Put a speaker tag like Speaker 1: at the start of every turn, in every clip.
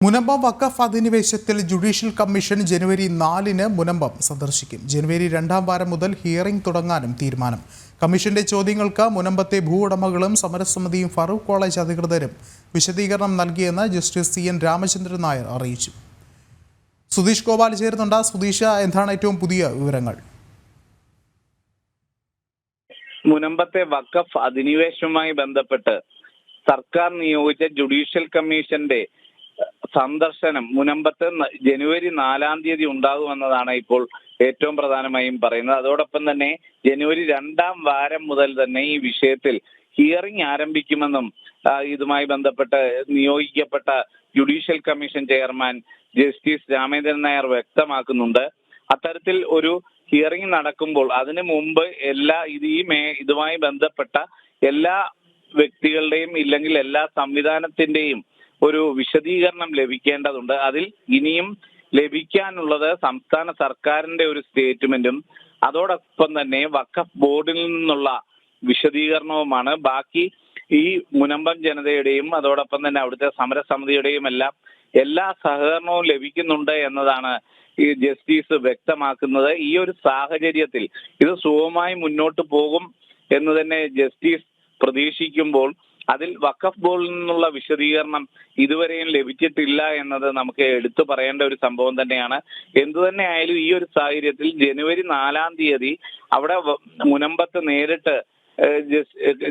Speaker 1: മുനമ്പം വഖഫ് അധിനിവേശത്തിൽ judicial commission ജനുവരി 4-ന് മുനമ്പം സന്ദർശിക്കും. ജനുവരി 2-ാം വാരം മുതൽ ഹിയറിംഗ് തുടങ്ങാനും തീരുമാനം. കമ്മീഷന്റെ ചോദ്യങ്ങൾക്ക് മുനമ്പത്തെ ഭൂവുടമകളും സമരസമിതിയും ഫറൂഖ് കോളേജ് അധികൃതരും വിശദീകരണം നൽകിയെന്ന് ജസ്റ്റിസ് CN രാമചന്ദ്രൻ നായർ അറിയിച്ചു. സുധീഷ് ഗോപാൽ ചേരുന്നുണ്ട്. സുധീഷ, എന്താണ് ഏറ്റവും പുതിയ വിവരങ്ങൾ?
Speaker 2: മുനമ്പത്തെ വഖഫ് അധിനിവേശവുമായി ബന്ധപ്പെട്ട് സർക്കാർ നിയോഗിച്ച ജുഡീഷ്യൽ കമ്മീഷന്റെ സന്ദർശനം മുനമ്പത്ത് ജനുവരി 4-ാം തീയതി ഉണ്ടാകുമെന്നതാണ് ഇപ്പോൾ ഏറ്റവും പ്രധാനമായും പറയുന്നത്. അതോടൊപ്പം തന്നെ ജനുവരി 2-ാം വാരം മുതൽ തന്നെ ഈ വിഷയത്തിൽ ഹിയറിംഗ് ആരംഭിക്കുമെന്നും ഇതുമായി ബന്ധപ്പെട്ട് നിയോഗിക്കപ്പെട്ട judicial commission chairman justice Ramachandran Nair വ്യക്തമാക്കുന്നുണ്ട്. അത്തരത്തിൽ ഒരു ഹിയറിംഗ് നടക്കുമ്പോൾ അതിനു മുമ്പ് ഇതുമായി ബന്ധപ്പെട്ട എല്ലാ വ്യക്തികളുടെയും ഇല്ലെങ്കിൽ എല്ലാ സംവിധാനത്തിന്റെയും ഒരു വിശദീകരണം ലഭിക്കേണ്ടതുണ്ട്. അതിൽ ഇനിയും ലഭിക്കാനുള്ളത് സംസ്ഥാന സർക്കാരിന്റെ ഒരു സ്റ്റേറ്റ്മെന്റും അതോടൊപ്പം തന്നെ വഖഫ് ബോർഡിൽ നിന്നുള്ള വിശദീകരണവുമാണ്. ബാക്കി ഈ മുനമ്പം ജനതയുടെയും അതോടൊപ്പം തന്നെ അവിടുത്തെ സമരസമിതിയുടെയും എല്ലാ സഹകരണവും ലഭിക്കുന്നുണ്ട് എന്നതാണ് ഈ ജസ്റ്റിസ് വ്യക്തമാക്കുന്നത്. ഈ ഒരു സാഹചര്യത്തിൽ ഇത് സുഗമമായി മുന്നോട്ട് പോകും എന്ന് തന്നെ ജസ്റ്റിസ് പ്രതീക്ഷിക്കുമ്പോൾ അതിൽ വഖഫ് ബോർഡിൽ നിന്നുള്ള വിശദീകരണം ഇതുവരെയും ലഭിച്ചിട്ടില്ല എന്നത് നമുക്ക് എടുത്തു പറയേണ്ട ഒരു സംഭവം തന്നെയാണ്. എന്തുതന്നെ ആയാലും ഈ ഒരു സാഹചര്യത്തിൽ ജനുവരി 4-ാം തീയതി അവിടെ മുനമ്പത്ത് നേരിട്ട്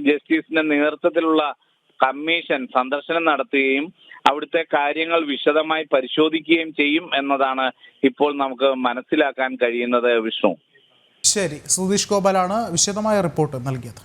Speaker 2: ജസ്റ്റിസിന്റെ നേതൃത്വത്തിലുള്ള കമ്മീഷൻ സന്ദർശനം നടത്തുകയും അവിടുത്തെ കാര്യങ്ങൾ വിശദമായി പരിശോധിക്കുകയും ചെയ്യും എന്നതാണ് ഇപ്പോൾ നമുക്ക് മനസ്സിലാക്കാൻ കഴിയുന്നത്. വിഷ്ണു,
Speaker 1: ശരി, സുധീഷ് ഗോപാലാണ് വിശദമായ റിപ്പോർട്ട് നൽകിയത്.